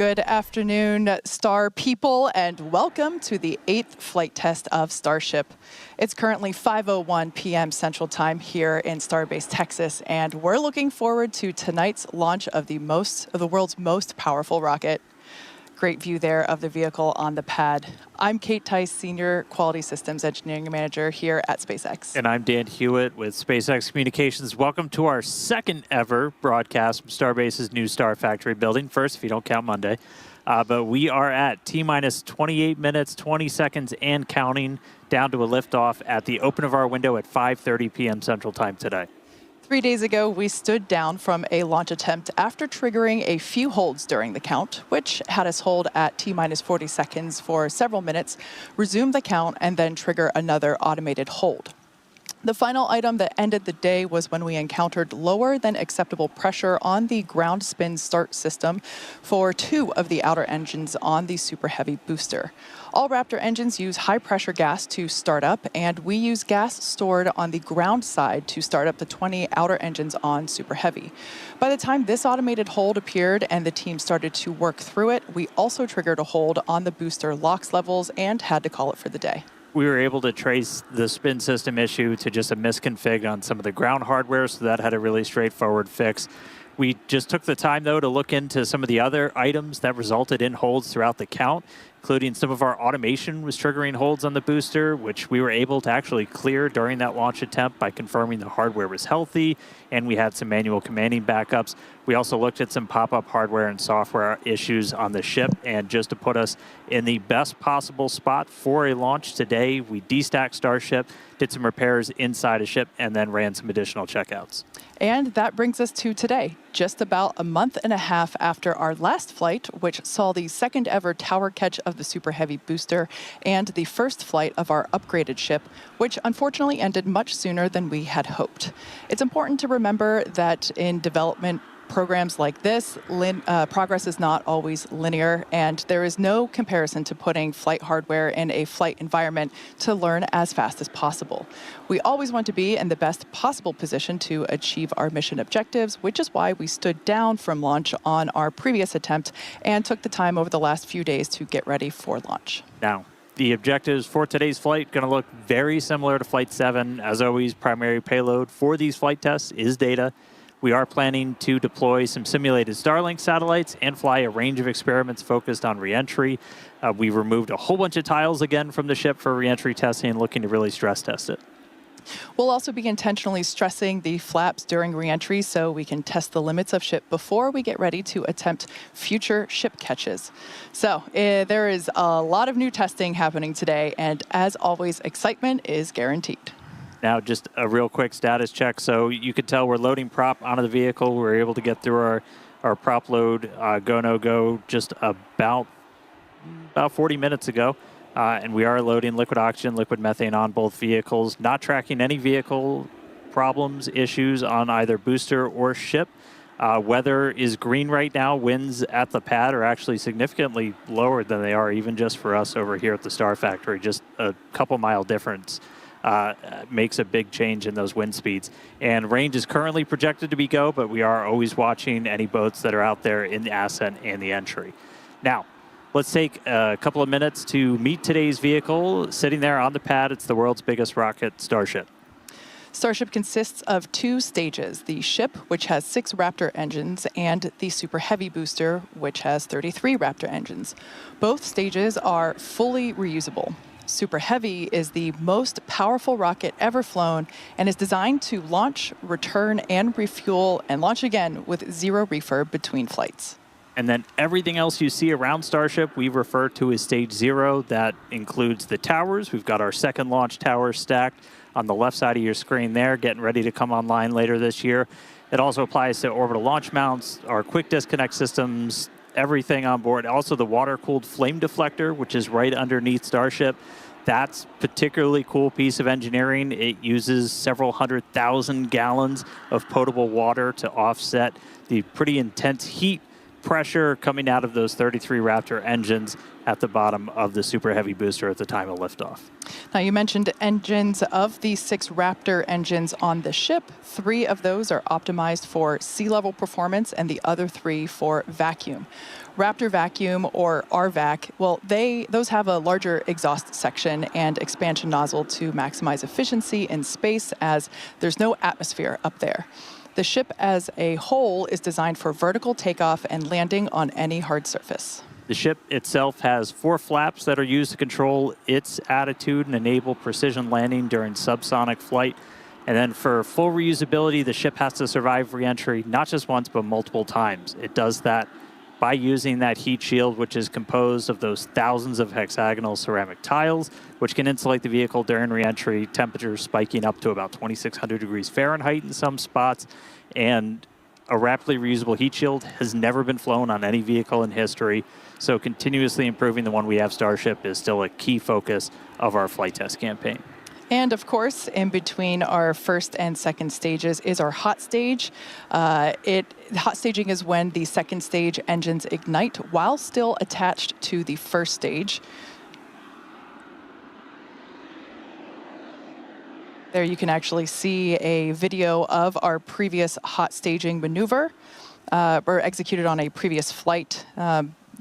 Good afternoon, Star people, and welcome to the 8th flight test of Starship. It's currently 5:01 p.m. Central Time here in Starbase, Texas, and we're looking forward to tonight's launch of the world's most powerful rocket. Great view there of the vehicle on the pad. I'm Kate Tice, Senior Quality Systems Engineering Manager here at SpaceX. And I'm Dan Hewitt with SpaceX Communications. Welcome to our second ever broadcast from Starbase's new Star Factory building. First, if you don't count Monday. But we are at T-minus 28 minutes, 20 seconds, and counting down to a liftoff at the open of our window at 5:30 p.m. Central Time today. 3 days ago, we stood down from a launch attempt after triggering a few holds during the count, which had us hold at T-minus 40 seconds for several minutes, resume the count, and then trigger another automated hold. The final item that ended the day was when we encountered lower than acceptable pressure on the ground spin start system for 2 of the outer engines on the Super Heavy booster. All Raptor engines use high-pressure gas to start up, and we use gas stored on the ground side to start up the 20 outer engines on Super Heavy. By the time this automated hold appeared and the team started to work through it, we also triggered a hold on the booster LOX levels and had to call it for the day. We were able to trace the spin system issue to just a misconfig on some of the ground hardware, so that had a really straightforward fix. We just took the time, though, to look into some of the other items that resulted in holds throughout the count, including some of our automation was triggering holds on the booster, which we were able to actually clear during that launch attempt by confirming the hardware was healthy, and we had some manual commanding backups. We also looked at some pop-up hardware and software issues on the ship, and just to put us in the best possible spot for a launch today, we destacked Starship, did some repairs inside a ship, and then ran some additional checkouts. And that brings us to today, just about a month and a half after our last flight, which saw the second ever tower catch of the Super Heavy booster and the first flight of our upgraded ship, which unfortunately ended much sooner than we had hoped. It's important to remember that in development programs like this, progress is not always linear, and there is no comparison to putting flight hardware in a flight environment to learn as fast as possible. We always want to be in the best possible position to achieve our mission objectives, which is why we stood down from launch on our previous attempt and took the time over the last few days to get ready for launch. Now, the objectives for today's flight going to look very similar to Flight 7. As always, primary payload for these flight tests is data. We are planning to deploy some simulated Starlink satellites and fly a range of experiments focused on reentry. We removed a whole bunch of tiles again from the ship for reentry testing, looking to really stress test it. We'll also be intentionally stressing the flaps during reentry so we can test the limits of ship before we get ready to attempt future ship catches. So there is a lot of new testing happening today, and as always, excitement is guaranteed. Now, just a real quick status check. So you could tell we're loading prop onto the vehicle. We're able to get through our prop load go, no go just about 40 minutes ago. And we are loading liquid oxygen, liquid methane on both vehicles, not tracking any vehicle problems, issues on either booster or ship. Weather is green right now. Winds at the pad are actually significantly lower than they are even just for us over here at the Star Factory. Just a couple mile difference makes a big change in those wind speeds. And range is currently projected to be go, but we are always watching any boats that are out there in the ascent and the entry. Now, let's take a couple of minutes to meet today's vehicle. Sitting there on the pad, it's the world's biggest rocket, Starship. Starship consists of 2 stages, the ship, which has 6 Raptor engines, and the Super Heavy booster, which has 33 Raptor engines. Both stages are fully reusable. Super Heavy is the most powerful rocket ever flown and is designed to launch, return, and refuel, and launch again with 0 refurb between flights. And then everything else you see around Starship, we refer to as Stage 0. That includes the towers. We've got our second launch tower stacked on the left side of your screen there, getting ready to come online later this year. It also applies to orbital launch mounts, our quick disconnect systems, everything on board. Also the water-cooled flame deflector, which is right underneath Starship. That's a particularly cool piece of engineering. It uses several 100,000 gallons of potable water to offset the pretty intense heat pressure coming out of those 33 Raptor engines at the bottom of the Super Heavy booster at the time of liftoff. Now, you mentioned engines. Of the 6 Raptor engines on the ship, 3 of those are optimized for sea level performance and the other 3 for vacuum. Raptor Vacuum, or RVAC, well, those have a larger exhaust section and expansion nozzle to maximize efficiency in space, as there's no atmosphere up there. The ship as a whole is designed for vertical takeoff and landing on any hard surface. The ship itself has 4 flaps that are used to control its attitude and enable precision landing during subsonic flight. And then for full reusability, the ship has to survive re-entry not just once, but multiple times. It does that by using that heat shield, which is composed of those thousands of hexagonal ceramic tiles, which can insulate the vehicle during re-entry, temperatures spiking up to about 2,600 degrees Fahrenheit in some spots. And a rapidly reusable heat shield has never been flown on any vehicle in history. So continuously improving the one we have, Starship, is still a key focus of our flight test campaign. And of course, in between our first and second stages is our hot stage. Hot staging is when the second stage engines ignite while still attached to the first stage. There you can actually see a video of our previous hot staging maneuver, or executed on a previous flight.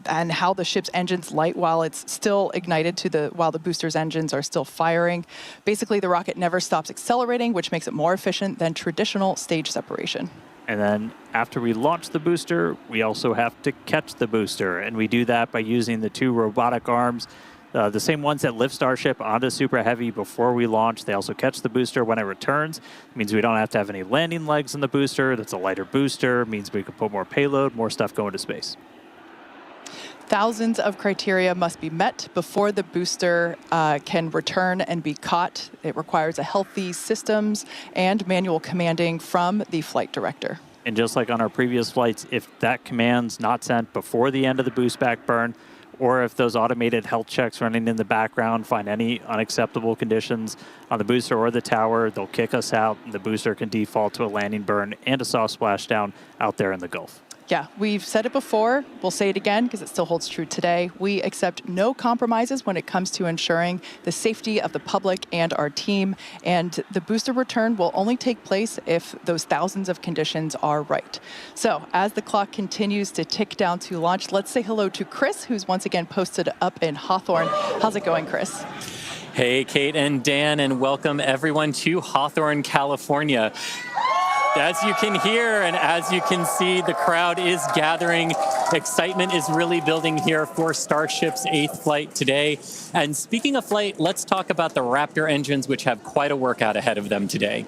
And how the ship's engines light while it's still ignited while the booster's engines are still firing. Basically, the rocket never stops accelerating, which makes it more efficient than traditional stage separation. And then after we launch the booster, we also have to catch the booster. And we do that by using the 2 robotic arms, the same ones that lift Starship onto Super Heavy before we launch. They also catch the booster when it returns. It means we don't have to have any landing legs in the booster. That's a lighter booster. It means we can put more payload, more stuff going to space. Thousands of criteria must be met before the booster can return and be caught. It requires a healthy systems and manual commanding from the flight director. And just like on our previous flights, if that command's not sent before the end of the boost back burn, or if those automated health checks running in the background find any unacceptable conditions on the booster or the tower, they'll kick us out, and the booster can default to a landing burn and a soft splashdown out there in the Gulf. Yeah, we've said it before. We'll say it again because it still holds true today. We accept no compromises when it comes to ensuring the safety of the public and our team. And the booster return will only take place if those thousands of conditions are right. So as the clock continues to tick down to launch, let's say hello to Chris, who's once again posted up in Hawthorne. How's it going, Chris? Hey, Kate and Dan, and welcome everyone to Hawthorne, California. As you can hear and as you can see, the crowd is gathering. Excitement is really building here for Starship's 8th flight today. And speaking of flight, let's talk about the Raptor engines, which have quite a workout ahead of them today.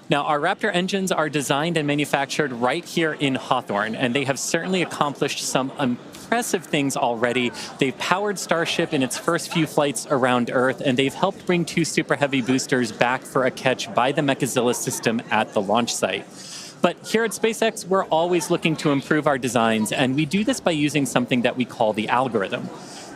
Now, our Raptor engines are designed and manufactured right here in Hawthorne, and they have certainly accomplished some impressive things already. They've powered Starship in its first few flights around Earth, and they've helped bring 2 Super Heavy boosters back for a catch by the Mechazilla system at the launch site. But here at SpaceX, we're always looking to improve our designs, and we do this by using something that we call the algorithm.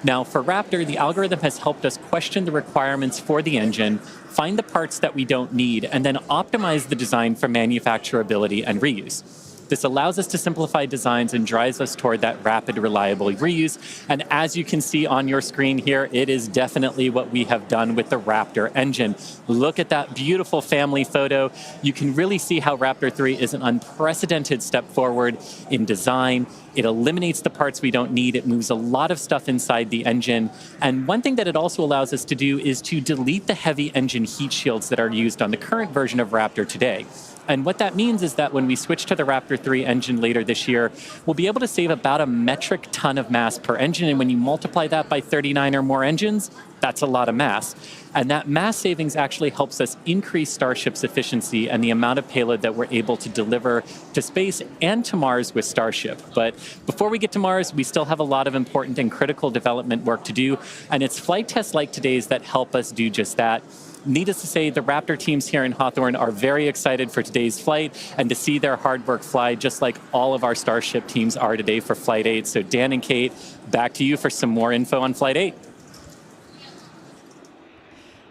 Now, for Raptor, the algorithm has helped us question the requirements for the engine, find the parts that we don't need, and then optimize the design for manufacturability and reuse. This allows us to simplify designs and drives us toward that rapid, reliable reuse. And as you can see on your screen here, it is definitely what we have done with the Raptor engine. Look at that beautiful family photo. You can really see how Raptor 3 is an unprecedented step forward in design. It eliminates the parts we don't need. It moves a lot of stuff inside the engine. And one thing that it also allows us to do is to delete the heavy engine heat shields that are used on the current version of Raptor today. And what that means is that when we switch to the Raptor 3 engine later this year, we'll be able to save about a metric ton of mass per engine. And when you multiply that by 39 or more engines, that's a lot of mass. And that mass savings actually helps us increase Starship's efficiency and the amount of payload that we're able to deliver to space and to Mars with Starship. But before we get to Mars, we still have a lot of important and critical development work to do. And it's flight tests like today's that help us do just that. Needless to say, the Raptor teams here in Hawthorne are very excited for today's flight and to see their hard work fly, just like all of our Starship teams are today for Flight 8. So Dan and Kate, back to you for some more info on Flight 8.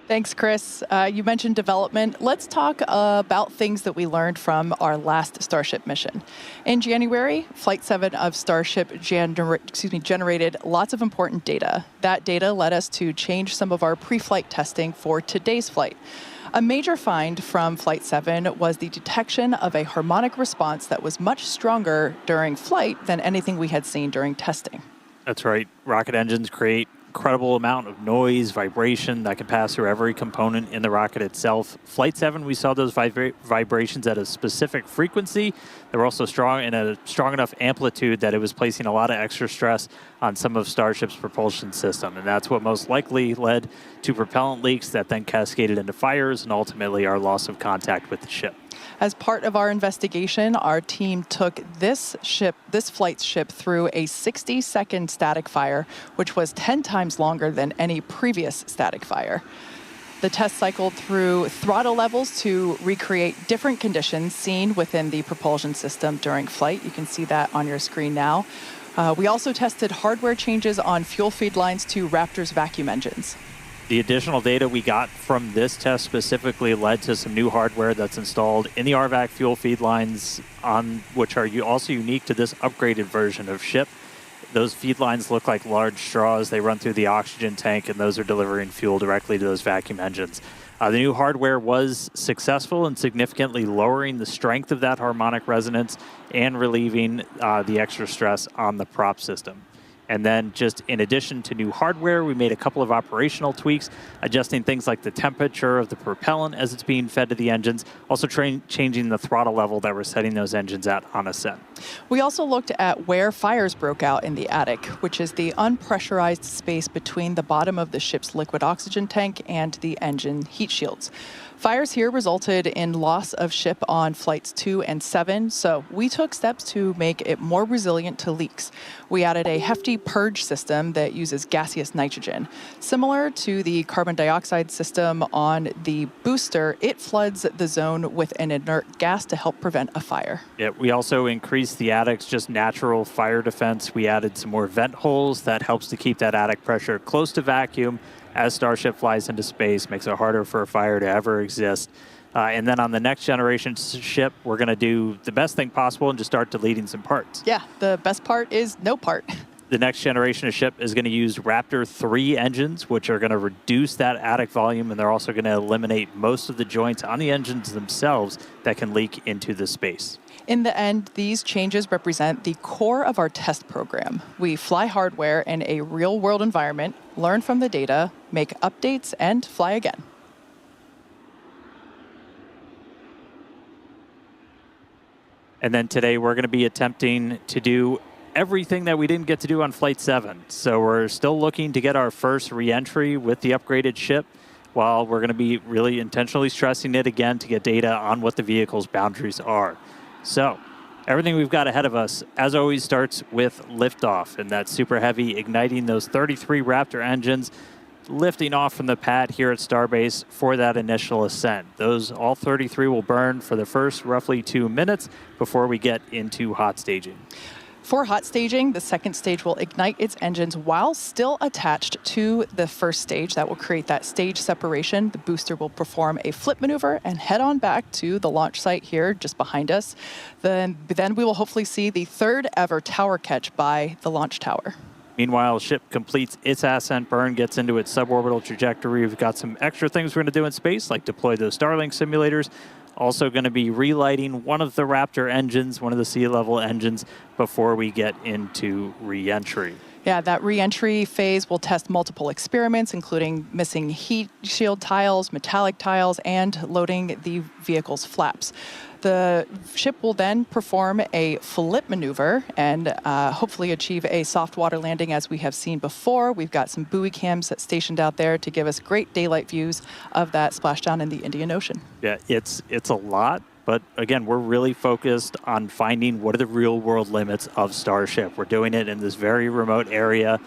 Thanks, Chris. You mentioned development. Let's talk about things that we learned from our last Starship mission. In January, Flight 7 of Starship generated lots of important data. That data led us to change some of our pre-flight testing for today's flight. A major find from Flight 7 was the detection of a harmonic response that was much stronger during flight than anything we had seen during testing. That's right. Rocket engines create incredible amount of noise, vibration that can pass through every component in the rocket itself. Flight 7, we saw those vibrations at a specific frequency. They were also strong in a strong enough amplitude that it was placing a lot of extra stress on some of Starship's propulsion system. And that's what most likely led to propellant leaks that then cascaded into fires and ultimately our loss of contact with the ship. As part of our investigation, our team took this flight's ship through a 60-second static fire, which was 10 times longer than any previous static fire. The test cycled through throttle levels to recreate different conditions seen within the propulsion system during flight. You can see that on your screen now. We also tested hardware changes on fuel feed lines to Raptor's vacuum engines. The additional data we got from this test specifically led to some new hardware that's installed in the RVAC fuel feed lines, which are also unique to this upgraded version of ship. Those feed lines look like large straws. They run through the oxygen tank, and those are delivering fuel directly to those vacuum engines. The new hardware was successful in significantly lowering the strength of that harmonic resonance and relieving the extra stress on the prop system. And then just in addition to new hardware, we made a couple of operational tweaks, adjusting things like the temperature of the propellant as it's being fed to the engines, also changing the throttle level that we're setting those engines at on ascent. We also looked at where fires broke out in the attic, which is the unpressurized space between the bottom of the ship's liquid oxygen tank and the engine heat shields. Fires here resulted in loss of ship on flights 2 and 7, so we took steps to make it more resilient to leaks. We added a hefty purge system that uses gaseous nitrogen. Similar to the carbon dioxide system on the booster, it floods the zone with an inert gas to help prevent a fire. Yeah, we also increased the attic's just natural fire defense. We added some more vent holes that helps to keep that attic pressure close to vacuum. As Starship flies into space, makes it harder for a fire to ever exist. And then on the next generation ship, we're going to do the best thing possible and just start deleting some parts. Yeah, the best part is no part. The next generation of ship is going to use Raptor 3 engines, which are going to reduce that attic volume, and they're also going to eliminate most of the joints on the engines themselves that can leak into the space. In the end, these changes represent the core of our test program. We fly hardware in a real-world environment, learn from the data, make updates, and fly again. And then today we're going to be attempting to do everything that we didn't get to do on Flight 7. So we're still looking to get our first re-entry with the upgraded ship, while we're going to be really intentionally stressing it again to get data on what the vehicle's boundaries are. So everything we've got ahead of us, as always, starts with liftoff, and that's super heavy, igniting those 33 Raptor engines, lifting off from the pad here at Starbase for that initial ascent. All 33 will burn for the first roughly 2 minutes before we get into hot staging. For hot staging, the second stage will ignite its engines while still attached to the first stage. That will create that stage separation. The booster will perform a flip maneuver and head on back to the launch site here just behind us. Then we will hopefully see the third ever tower catch by the launch tower. Meanwhile, ship completes its ascent burn, gets into its suborbital trajectory. We've got some extra things we're going to do in space, like deploy those Starlink simulators. Also going to be relighting one of the Raptor engines, one of the sea-level engines, before we get into re-entry. Yeah, that re-entry phase will test multiple experiments, including missing heat shield tiles, metallic tiles, and loading the vehicle's flaps. The ship will then perform a flip maneuver and hopefully achieve a soft water landing as we have seen before. We've got some buoy cams stationed out there to give us great daylight views of that splashdown in the Indian Ocean. Yeah, it's a lot, but again, we're really focused on finding what are the real world limits of Starship. We're doing it in this very remote area.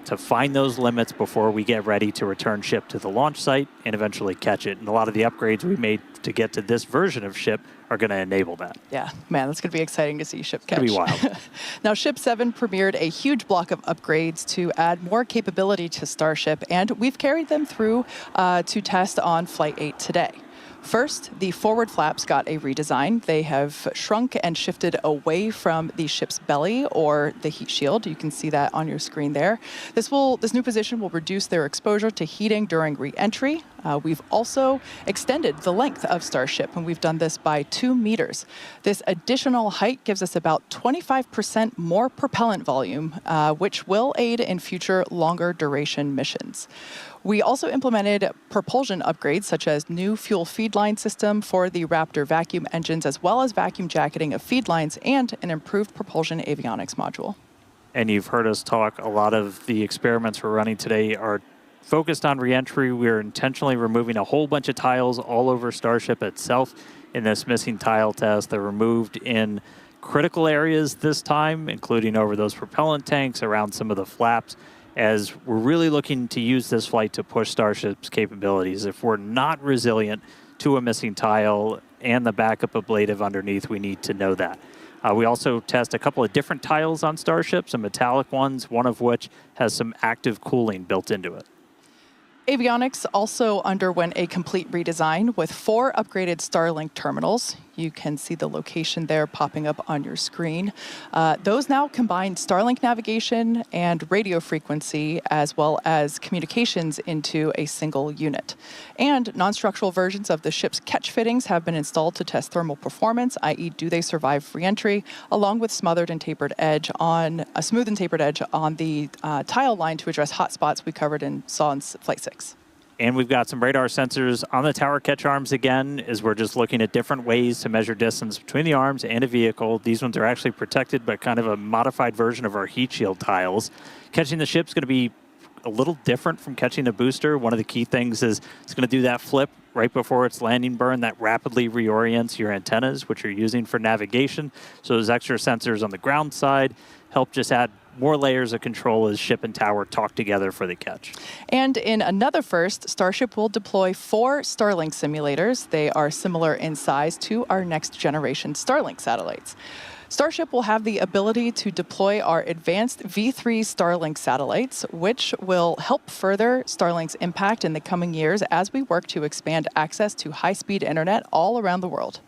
to find those limits before we get ready to return ship to the launch site and eventually catch it. And a lot of the upgrades we made to get to this version of ship are going to enable that. Yeah, man, that's going to be exciting to see ship catch. It's going to be wild. Now, Ship 7 premiered a huge block of upgrades to add more capability to Starship, and we've carried them through to test on Flight 8 today. First, the forward flaps got a redesign. They have shrunk and shifted away from the ship's belly or the heat shield. You can see that on your screen there. This new position will reduce their exposure to heating during re-entry. We've also extended the length of Starship, and we've done this by 2 meters. This additional height gives us about 25% more propellant volume, which will aid in future longer duration missions. We also implemented propulsion upgrades, such as new fuel feed line system for the Raptor vacuum engines, as well as vacuum jacketing of feed lines and an improved propulsion avionics module. And you've heard us talk, a lot of the experiments we're running today are focused on reentry. We're intentionally removing a whole bunch of tiles all over Starship itself in this missing tile test. They're removed in critical areas this time, including over those propellant tanks, around some of the flaps, as we're really looking to use this flight to push Starship's capabilities. If we're not resilient to a missing tile and the backup ablative underneath, we need to know that. We also test a couple of different tiles on Starship, some metallic ones, one of which has some active cooling built into it. Avionics also underwent a complete redesign with 4 upgraded Starlink terminals. You can see the location there popping up on your screen. Those now combine Starlink navigation and radio frequency, as well as communications into a single unit. And non-structural versions of the ship's catch fittings have been installed to test thermal performance, i.e. do they survive re-entry, along with a smooth and tapered edge on the tile line to address hot spots we covered and saw in Flight 6. And we've got some radar sensors on the tower catch arms again, as we're just looking at different ways to measure distance between the arms and a vehicle. These ones are actually protected by kind of a modified version of our heat shield tiles. Catching the ship's going to be a little different from catching a booster. One of the key things is it's going to do that flip right before its landing burn that rapidly reorients your antennas, which you're using for navigation. So those extra sensors on the ground side help just add more layers of control as ship and tower talk together for the catch. And in another first, Starship will deploy 4 Starlink simulators. They are similar in size to our next generation Starlink satellites. Starship will have the ability to deploy our advanced V3 Starlink satellites, which will help further Starlink's impact in the coming years as we work to expand access to high-speed internet all around the world.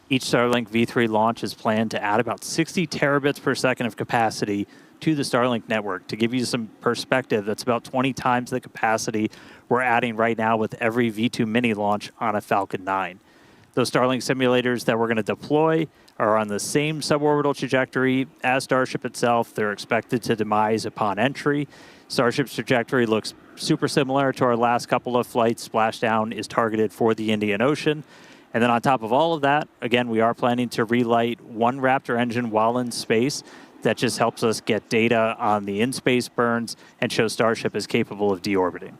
Each Starlink V3 launch is planned to add about 60 terabits per second of capacity to the Starlink network. To give you some perspective, that's about 20 times the capacity we're adding right now with every V2 mini launch on a Falcon 9. Those Starlink simulators that we're going to deploy are on the same suborbital trajectory as Starship itself. They're expected to demise upon entry. Starship's trajectory looks super similar to our last couple of flights. Splashdown is targeted for the Indian Ocean. And then on top of all of that, again, we are planning to relight one Raptor engine while in space. That just helps us get data on the in-space burns and show Starship is capable of deorbiting.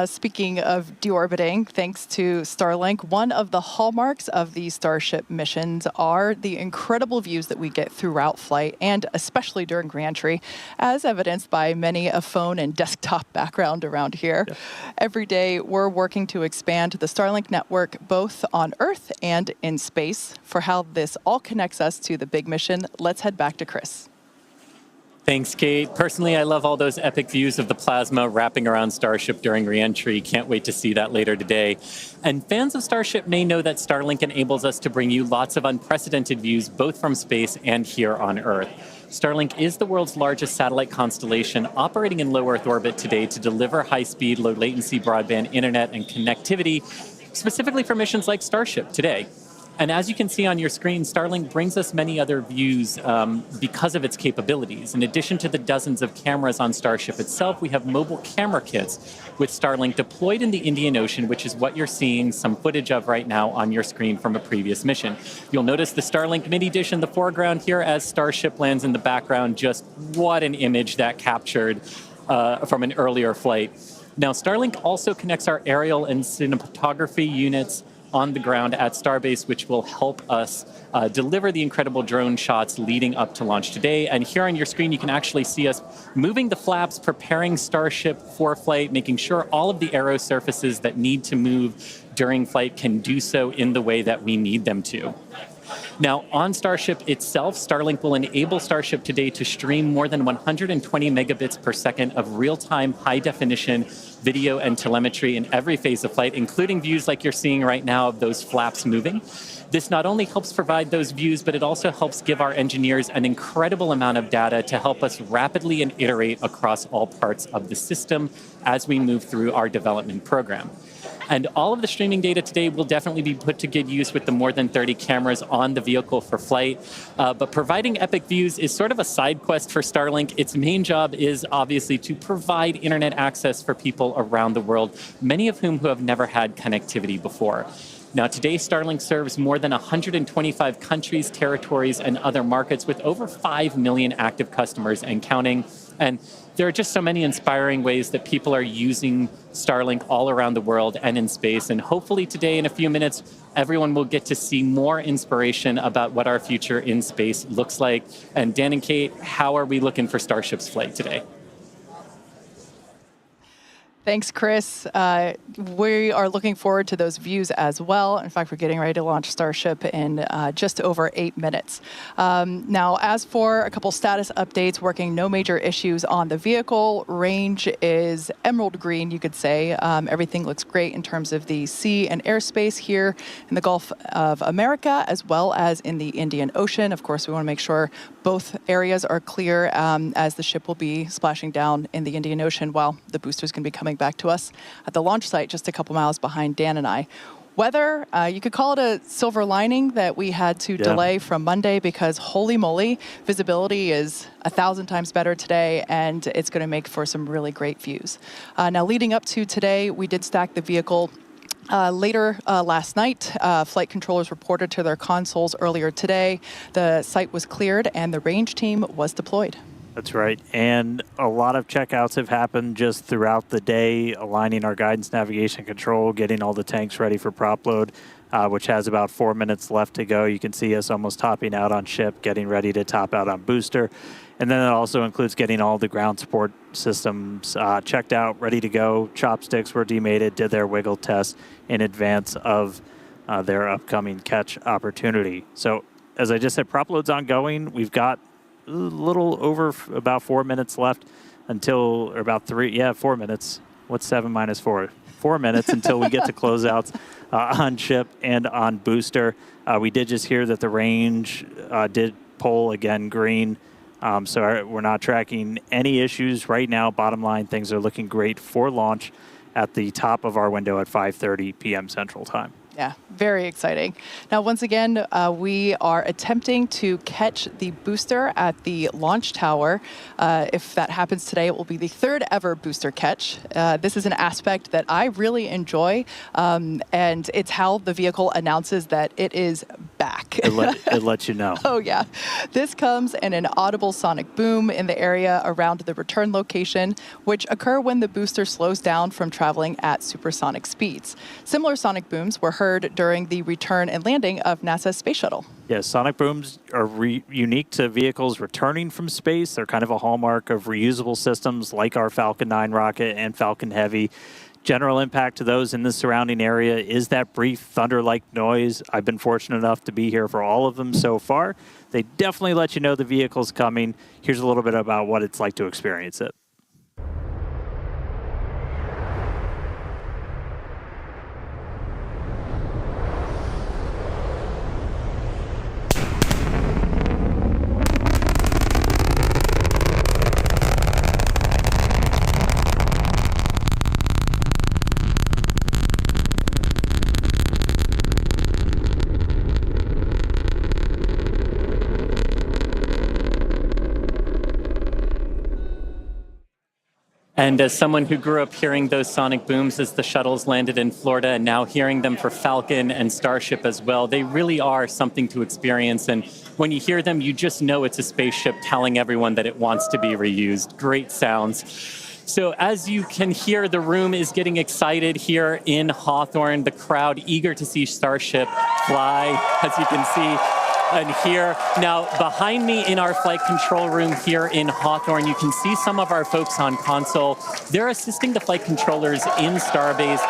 Speaking of deorbiting, thanks to Starlink, one of the hallmarks of these Starship missions are the incredible views that we get throughout flight, and especially during reentry, as evidenced by many a phone and desktop background around here. Yeah. Every day, we're working to expand the Starlink network both on Earth and in space. For how this all connects us to the big mission, let's head back to Chris. Thanks, Kate. Personally, I love all those epic views of the plasma wrapping around Starship during re-entry. Can't wait to see that later today. And fans of Starship may know that Starlink enables us to bring you lots of unprecedented views, both from space and here on Earth. Starlink is the world's largest satellite constellation operating in low Earth orbit today to deliver high-speed, low-latency broadband internet and connectivity, specifically for missions like Starship today. And as you can see on your screen, Starlink brings us many other views because of its capabilities. In addition to the dozens of cameras on Starship itself, we have mobile camera kits with Starlink deployed in the Indian Ocean, which is what you're seeing some footage of right now on your screen from a previous mission. You'll notice the Starlink mini dish in the foreground here as Starship lands in the background. Just what an image that captured from an earlier flight. Now, Starlink also connects our aerial and cinematography units on the ground at Starbase, which will help us deliver the incredible drone shots leading up to launch today. And here on your screen, you can actually see us moving the flaps, preparing Starship for flight, making sure all of the aero surfaces that need to move during flight can do so in the way that we need them to. Now, on Starship itself, Starlink will enable Starship today to stream more than 120 megabits per second of real-time, high-definition video and telemetry in every phase of flight, including views like you're seeing right now of those flaps moving. This not only helps provide those views, but it also helps give our engineers an incredible amount of data to help us rapidly and iterate across all parts of the system as we move through our development program. And all of the streaming data today will definitely be put to good use with the more than 30 cameras on the vehicle for flight. But providing epic views is sort of a side quest for Starlink. Its main job is obviously to provide internet access for people around the world, many of whom who have never had connectivity before. Now, today, Starlink serves more than 125 countries, territories, and other markets with over 5 million active customers and counting. And there are just so many inspiring ways that people are using Starlink all around the world and in space. And hopefully today, in a few minutes, everyone will get to see more inspiration about what our future in space looks like. And Dan and Kate, how are we looking for Starship's flight today? Thanks, Chris. We are looking forward to those views as well. In fact, we're getting ready to launch Starship in just over 8 minutes. Now, as for a couple status updates, working no major issues on the vehicle. Range is emerald green, you could say. Everything looks great in terms of the sea and airspace here in the Gulf of America, as well as in the Indian Ocean. Of course, we want to make sure both areas are clear as the ship will be splashing down in the Indian Ocean while the boosters can be coming back to us at the launch site just a couple miles behind Dan and I. Weather, you could call it a silver lining that we had to delay from Monday because holy moly, visibility is 1,000 times better today and it's going to make for some really great views. Now leading up to today, we did stack the vehicle later last night. Flight controllers reported to their consoles earlier today. The site was cleared and the range team was deployed. That's right. And a lot of checkouts have happened just throughout the day, aligning our guidance, navigation, control, getting all the tanks ready for prop load, which has about 4 minutes left to go. You can see us almost topping out on ship, getting ready to top out on booster. And then it also includes getting all the ground support systems checked out, ready to go. Chopsticks were demated, did their wiggle test in advance of their upcoming catch opportunity. So as I just said, prop load's ongoing. We've got a little over about 4 minutes left until, or about 4 minutes. What's 7 minus 4? 4 minutes until we get to closeouts on ship and on booster. We did just hear that the range did pull again green. So we're not tracking any issues right now. Bottom line, things are looking great for launch at the top of our window at 5:30 p.m. Central Time. Yeah, very exciting. Now, once again, we are attempting to catch the booster at the launch tower. If that happens today, it will be the third ever booster catch. This is an aspect that I really enjoy, and it's how the vehicle announces that it is back. It lets you know. Oh, yeah. This comes in an audible sonic boom in the area around the return location, which occur when the booster slows down from traveling at supersonic speeds. Similar sonic booms were heard during the return and landing of NASA's space shuttle. Yes, sonic booms are unique to vehicles returning from space. They're kind of a hallmark of reusable systems like our Falcon 9 rocket and Falcon Heavy. General impact to those in the surrounding area is that brief thunder-like noise. I've been fortunate enough to be here for all of them so far. They definitely let you know the vehicle's coming. Here's a little bit about what it's like to experience it. And as someone who grew up hearing those sonic booms as the shuttles landed in Florida and now hearing them for Falcon and Starship as well, they really are something to experience. And when you hear them, you just know it's a spaceship telling everyone that it wants to be reused. Great sounds. So as you can hear, the room is getting excited here in Hawthorne. The crowd eager to see Starship fly, as you can see and hear. Now, behind me in our flight control room here in Hawthorne, you can see some of our folks on console. They're assisting the flight controllers in Starbase,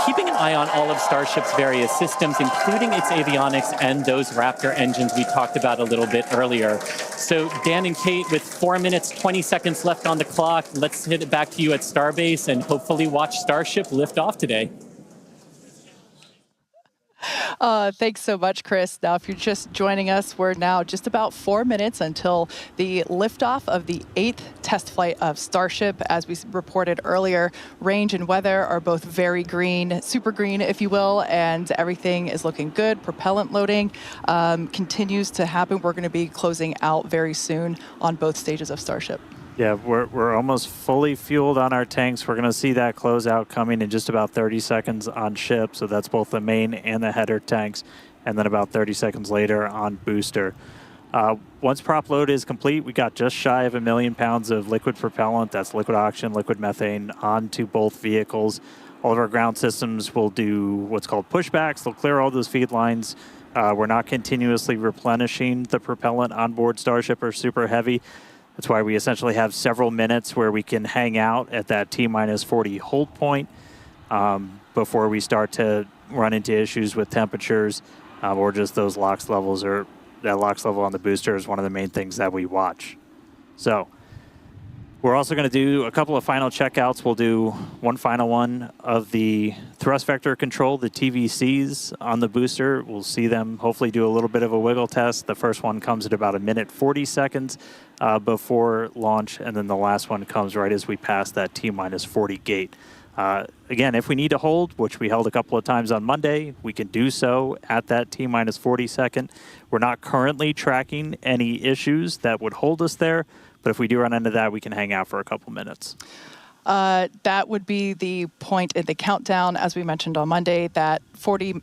keeping an eye on all of Starship's various systems, including its avionics and those Raptor engines we talked about a little bit earlier. So Dan and Kate, with 4 minutes, 20 seconds left on the clock, let's hit it back to you at Starbase and hopefully watch Starship lift off today. Thanks so much, Chris. Now, if you're just joining us, we're now just about 4 minutes until the liftoff of the 8th test flight of Starship. As we reported earlier, range and weather are both very green, super green, if you will, and everything is looking good. Propellant loading continues to happen. We're going to be closing out very soon on both stages of Starship. Yeah, we're almost fully fueled on our tanks. We're going to see that closeout coming in just about 30 seconds on ship. So that's both the main and the header tanks. And then about 30 seconds later on booster. Once prop load is complete, we got just shy of 1 million pounds of liquid propellant. That's liquid oxygen, liquid methane onto both vehicles. All of our ground systems will do what's called pushbacks. They'll clear all those feed lines. We're not continuously replenishing the propellant on board Starship or Super Heavy. That's why we essentially have several minutes where we can hang out at that T-minus 40 hold point before we start to run into issues with temperatures or just those LOX levels, or that LOX level on the booster is one of the main things that we watch. So we're also going to do a couple of final checkouts. We'll do one final one of the thrust vector control, the TVCs on the booster. We'll see them hopefully do a little bit of a wiggle test. The first one comes at about 1 minute 40 seconds before launch, and then the last one comes right as we pass that T-minus 40 gate. Again, if we need to hold, which we held a couple of times on Monday, we can do so at that T-minus 40 second. We're not currently tracking any issues that would hold us there, but if we do run into that, we can hang out for a couple minutes. That would be the point in the countdown, as we mentioned on Monday. That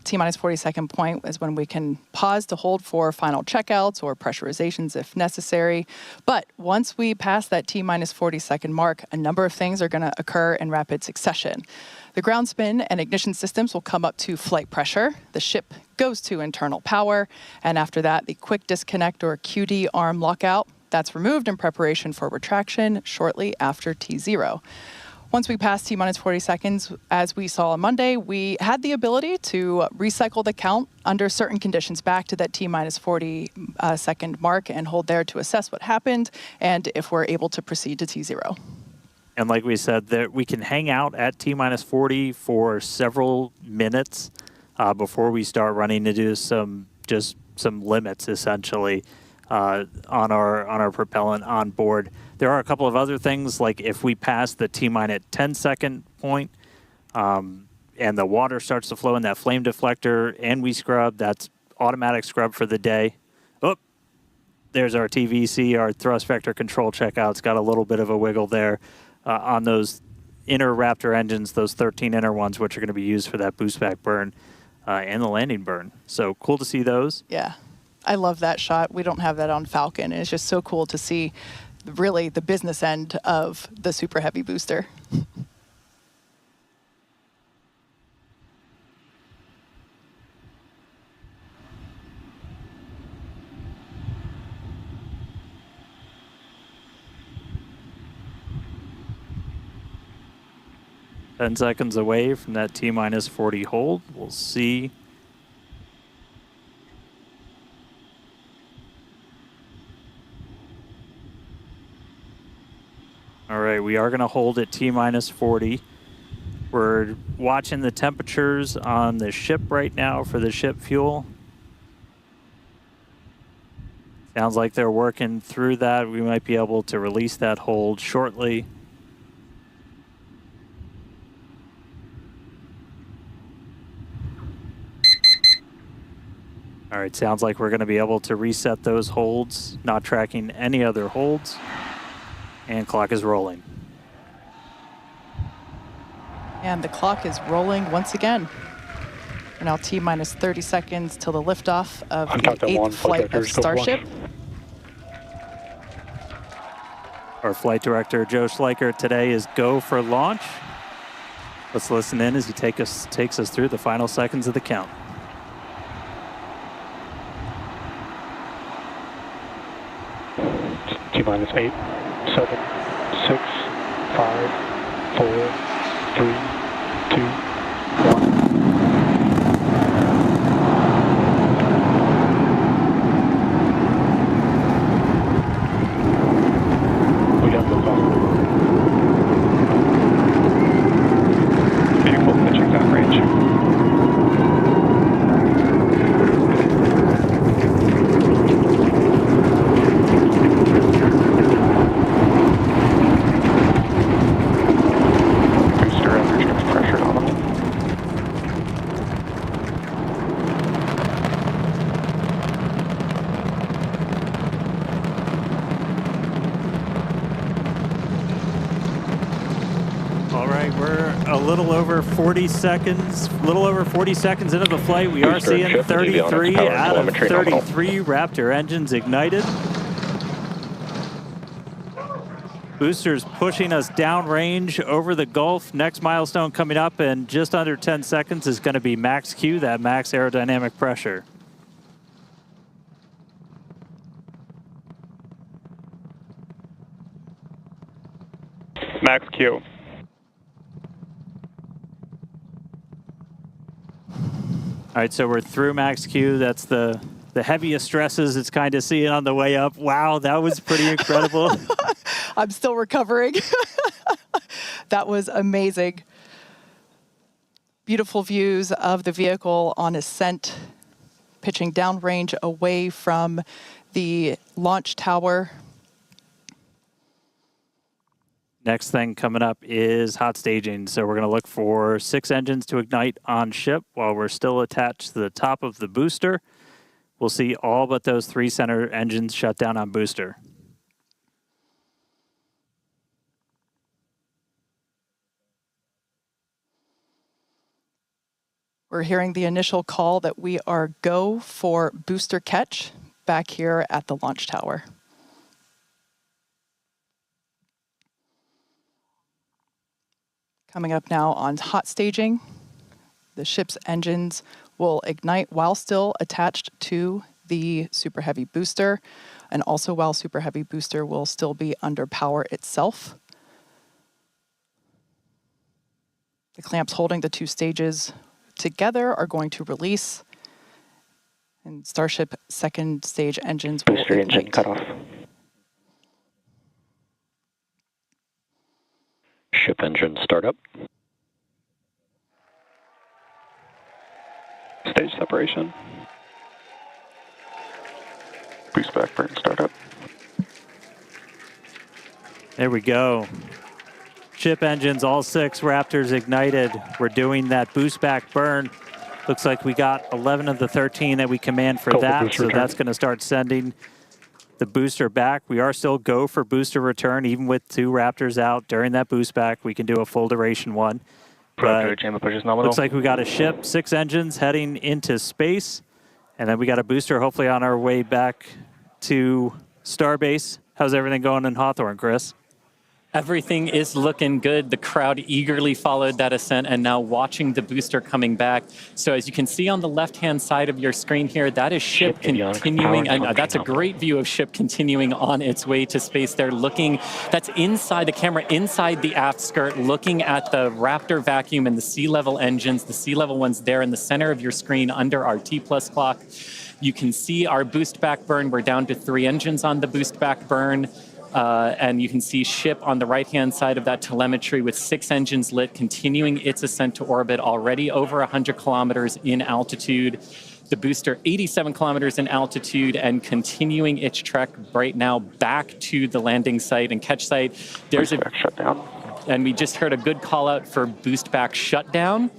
T-minus 40 second point is when we can pause to hold for final checkouts or pressurizations if necessary. But once we pass that T-minus 40 second mark, a number of things are going to occur in rapid succession. The ground spin and ignition systems will come up to flight pressure. The ship goes to internal power. And after that, the quick disconnect or QD arm lockout. That's removed in preparation for retraction shortly after T0. Once we pass T-minus 40 seconds, as we saw on Monday, we had the ability to recycle the count under certain conditions back to that T-minus 40 second mark and hold there to assess what happened and if we're able to proceed to T0. And like we said, that we can hang out at T-minus 40 for several minutes before we start running into some limits, essentially. On our propellant on board. There are a couple of other things, like if we pass the T-minus 10 second point and the water starts to flow in that flame deflector and we scrub, that's automatic scrub for the day. Oh, there's our TVC, our thrust vector control checkout. It's got a little bit of a wiggle there on those inner Raptor engines, those 13 inner ones, which are going to be used for that boost back burn and the landing burn. So cool to see those. Yeah. I love that shot. We don't have that on Falcon, and it's just so cool to see really the business end of the Super Heavy booster. Ten seconds away from that T-minus 40 hold. We'll see. All right, we are going to hold at T-minus 40. We're watching the temperatures on the ship right now for the ship fuel. Sounds like they're working through that. We might be able to release that hold shortly. All right, sounds like we're going to be able to reset those holds, not tracking any other holds. And clock is rolling. And the clock is rolling once again. We're now T-minus 30 seconds till the liftoff of the 8th flight of Starship. Our flight director, Joe Schleicher, today is go for launch. Let's listen in as he takes us through the final seconds of the count. T-minus 8, 7, 6, 5, 4, 3, 2, 1. We got liftoff. Vehicle pitching down range. Little over 40 seconds into the flight. We are seeing 33 out of 33 Raptor engines ignited. Boosters pushing us downrange over the Gulf. Next milestone coming up in just under 10 seconds is going to be max Q, that max aerodynamic pressure. Max Q. All right, so we're through max Q. That's the heaviest stresses it's kind of seeing on the way up. Wow, that was pretty incredible. I'm still recovering. That was amazing. Beautiful views of the vehicle on ascent, pitching downrange away from the launch tower. Next thing coming up is hot staging. So we're going to look for 6 engines to ignite on ship while we're still attached to the top of the booster. We'll see all but those 3 center engines shut down on booster. We're hearing the initial call that we are go for booster catch back here at the launch tower. Coming up now on hot staging, the ship's engines will ignite while still attached to the Super Heavy booster, and also while Super Heavy booster will still be under power itself. The clamps holding the 2 stages together are going to release, and Starship second stage engines will booster ignite. Engine cut off. Ship engine startup. Stage separation. Boost back burn startup. There we go. Ship engines, all 6 Raptors ignited. We're doing that boost back burn. Looks like we got 11 of the 13 that we command for that, so that's going to start sending the booster back. We are still go for booster return, even with 2 Raptors out during that boost back. We can do a full duration one. But looks like we got a ship, 6 engines heading into space, and then we got a booster hopefully on our way back to Starbase. How's everything going in Hawthorne, Chris? Everything is looking good. The crowd eagerly followed that ascent and now watching the booster coming back. So as you can see on the left-hand side of your screen here, that is ship continuing, and that's a great view of ship continuing on its way to space. They're looking, that's inside the camera, inside the aft skirt, looking at the Raptor vacuum and the sea level engines. The sea level ones there in the center of your screen under our T+ clock. You can see our boost back burn. We're down to 3 engines on the boost back burn. And you can see ship on the right-hand side of that telemetry with 6 engines lit, continuing its ascent to orbit, already over 100 kilometers in altitude. The booster 87 kilometers in altitude and continuing its trek right now back to the landing site and catch site. There's a shutdown. And we just heard a good call out for boost back shutdown.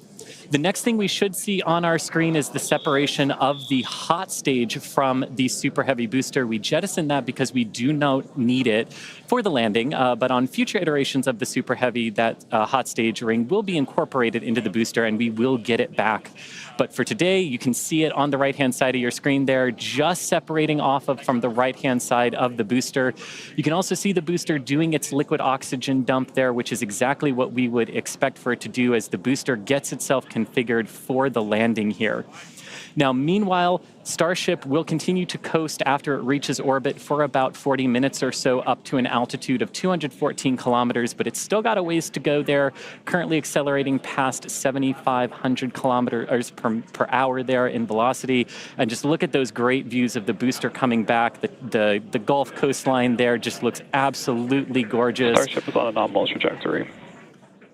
The next thing we should see on our screen is the separation of the hot stage from the Super Heavy booster. We jettisoned that because we do not need it for the landing, but on future iterations of the Super Heavy, that hot stage ring will be incorporated into the booster and we will get it back. But for today, you can see it on the right-hand side of your screen there, just separating off from the right-hand side of the booster. You can also see the booster doing its liquid oxygen dump there, which is exactly what we would expect for it to do as the booster gets itself configured for the landing here. Now, meanwhile, Starship will continue to coast after it reaches orbit for about 40 minutes or so, up to an altitude of 214 kilometers, but it's still got a ways to go there, currently accelerating past 7,500 kilometers per hour there in velocity. And just look at those great views of the booster coming back. The Gulf coastline there just looks absolutely gorgeous. Starship is on a nominal trajectory.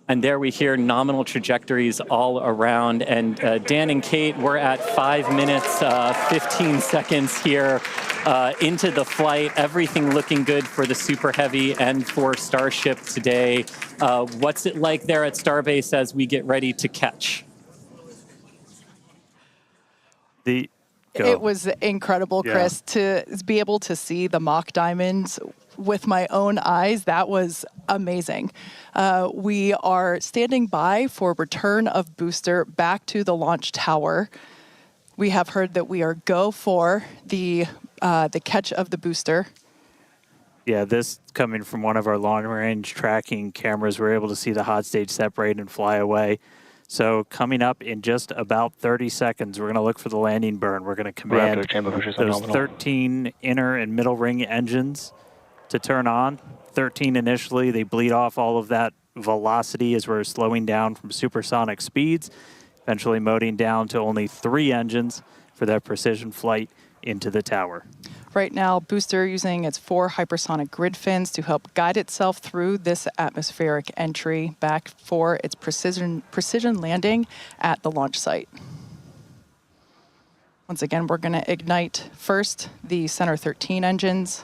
And there we hear nominal trajectories all around. And Dan and Kate, we're at 5 minutes, 15 seconds here into the flight. Everything looking good for the Super Heavy and for Starship today. What's it like there at Starbase as we get ready to catch? It was incredible, Chris, to be able to see the mock diamonds with my own eyes. That was amazing. We are standing by for return of booster back to the launch tower. We have heard that we are go for the catch of the booster. Yeah, this coming from one of our long-range tracking cameras, we're able to see the hot stage separate and fly away. So coming up in just about 30 seconds, we're going to look for the landing burn. We're going to command those 13 inner and middle ring engines to turn on. 13 initially, they bleed off all of that velocity as we're slowing down from supersonic speeds, eventually moding down to only 3 engines for that precision flight into the tower. Right now, booster using its 4 hypersonic grid fins to help guide itself through this atmospheric entry back for its precision landing at the launch site. Once again, we're going to ignite first the center 13 engines.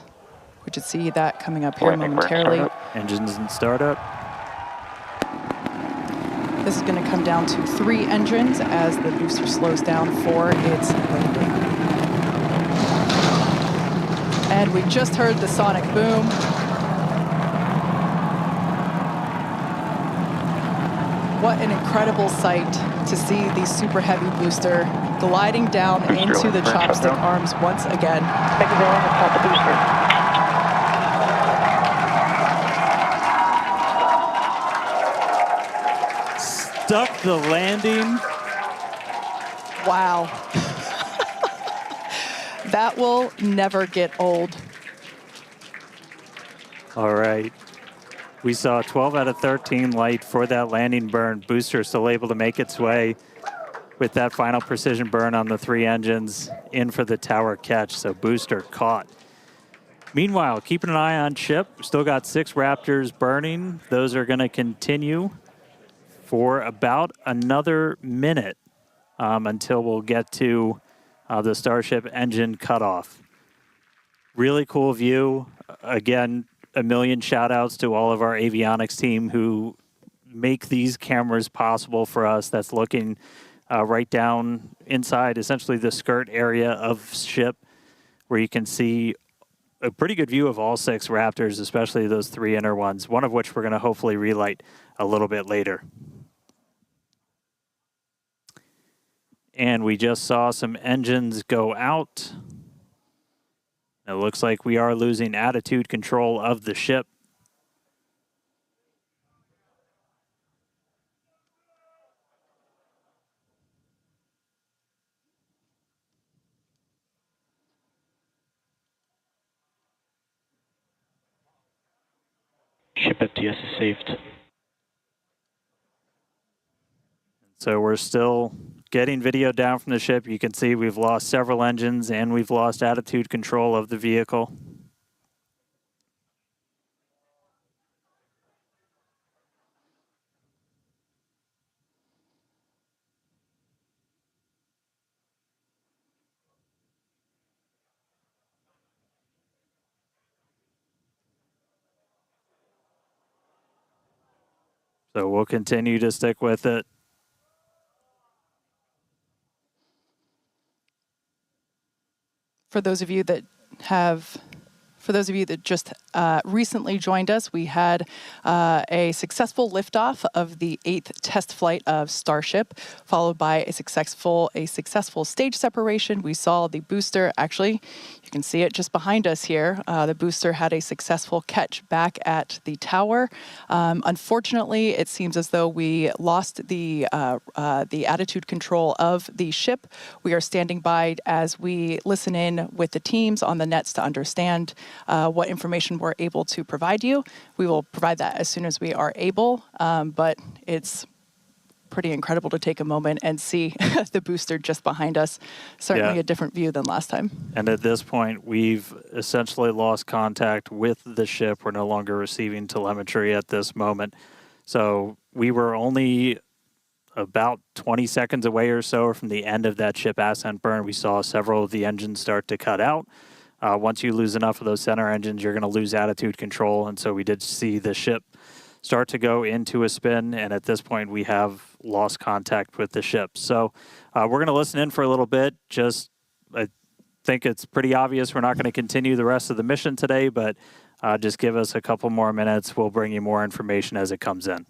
We should see that coming up here momentarily. Engines in startup. This is going to come down to 3 engines as the booster slows down for its landing. And we just heard the sonic boom. What an incredible sight to see the Super Heavy booster gliding down into the chopstick arms once again. Stuck the landing. Wow. That will never get old. All right. We saw 12 out of 13 light for that landing burn. Booster still able to make its way with that final precision burn on the 3 engines in for the tower catch. So booster caught. Meanwhile, keeping an eye on ship. Still got 6 Raptors burning. Those are going to continue for about another minute until we'll get to the Starship engine cutoff. Really cool view. Again, a million shout outs to all of our avionics team who make these cameras possible for us. That's looking right down inside essentially the skirt area of ship, where you can see a pretty good view of all 6 Raptors, especially those 3 inner ones, one of which we're going to hopefully relight a little bit later. And we just saw some engines go out. It looks like we are losing attitude control of the ship. Ship FTS is saved. So we're still getting video down from the ship. You can see we've lost several engines and we've lost attitude control of the vehicle. So we'll continue to stick with it. For those of you that just recently joined us. We had a successful liftoff of the 8th test flight of Starship, followed by a successful stage separation. We saw the booster, actually, you can see it just behind us here. The booster had a successful catch back at the tower. Unfortunately, it seems as though we lost the attitude control of the ship. We are standing by as we listen in with the teams on the nets to understand what information we're able to provide you. We will provide that as soon as we are able, but it's pretty incredible to take a moment and see the booster just behind us. Certainly a different view than last time. And at this point, we've essentially lost contact with the ship. We're no longer receiving telemetry at this moment. So we were only about 20 seconds away or so from the end of that ship ascent burn. We saw several of the engines start to cut out. Once you lose enough of those center engines, you're going to lose attitude control. And so we did see the ship start to go into a spin. And at this point, we have lost contact with the ship. So we're going to listen in for a little bit. I think it's pretty obvious we're not going to continue the rest of the mission today, but just give us a couple more minutes. We'll bring you more information as it comes in.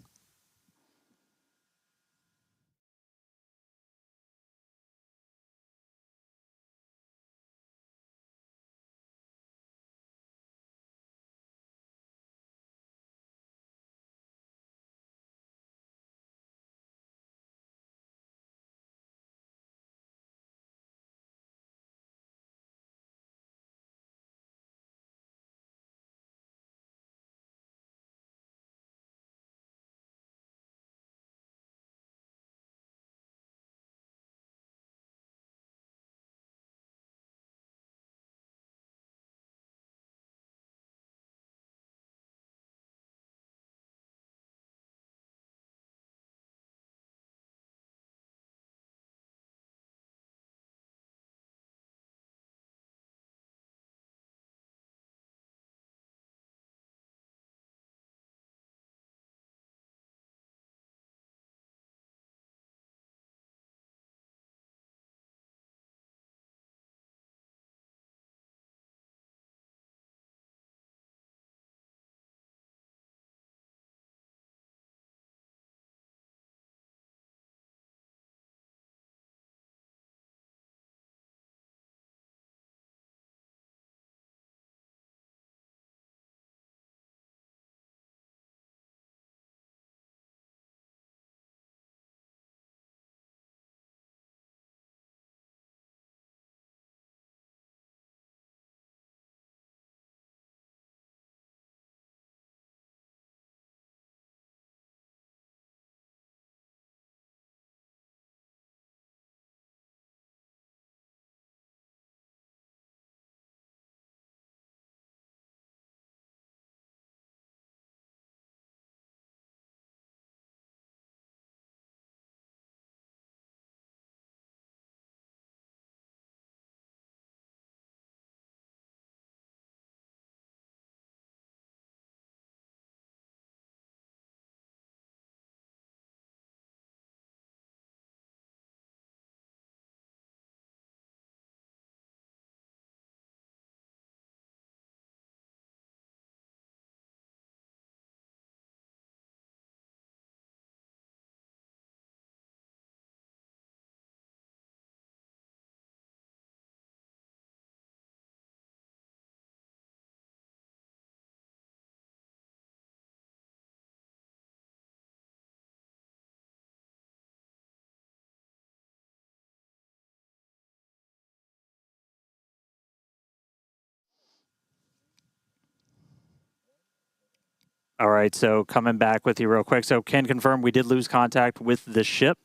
All right, so coming back with you real quick. So can confirm we did lose contact with the ship.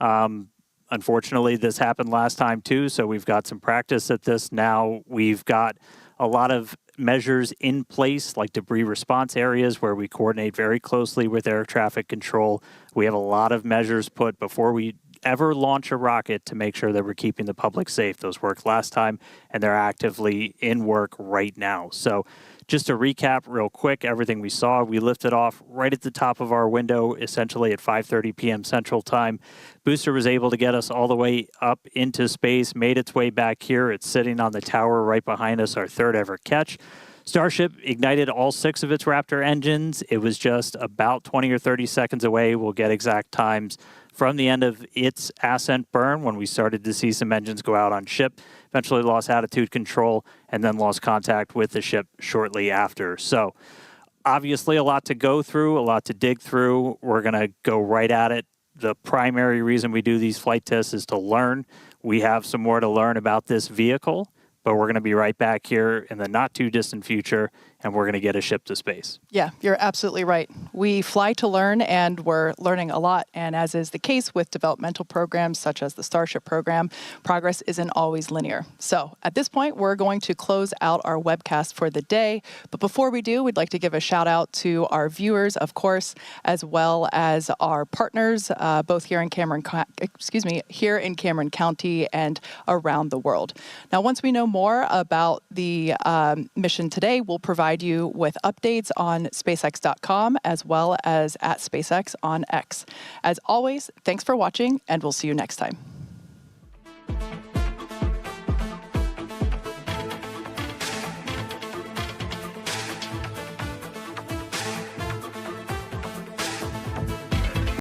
Unfortunately, this happened last time too, so we've got some practice at this now. We've got a lot of measures in place, like debris response areas where we coordinate very closely with air traffic control. We have a lot of measures put before we ever launch a rocket to make sure that we're keeping the public safe. Those worked last time, and they're actively in work right now. So just to recap real quick, everything we saw, we lifted off right at the top of our window, essentially at 5:30 p.m. Central Time. Booster was able to get us all the way up into space, made its way back here. It's sitting on the tower right behind us, our third ever catch. Starship ignited all 6 of its Raptor engines. It was just about 20 or 30 seconds away. We'll get exact times from the end of its ascent burn when we started to see some engines go out on ship, eventually lost attitude control, and then lost contact with the ship shortly after. So obviously a lot to go through, a lot to dig through. We're going to go right at it. The primary reason we do these flight tests is to learn. We have some more to learn about this vehicle, but we're going to be right back here in the not too distant future, and we're going to get a ship to space. Yeah, you're absolutely right. We fly to learn, and we're learning a lot. And as is the case with developmental programs such as the Starship program, progress isn't always linear. So at this point, we're going to close out our webcast for the day. But before we do, we'd like to give a shout out to our viewers, of course, as well as our partners, both here in Cameron County and around the world. Now, once we know more about the mission today, we'll provide you with updates on SpaceX.com as well as at SpaceX on X. As always, thanks for watching, and we'll see you next time.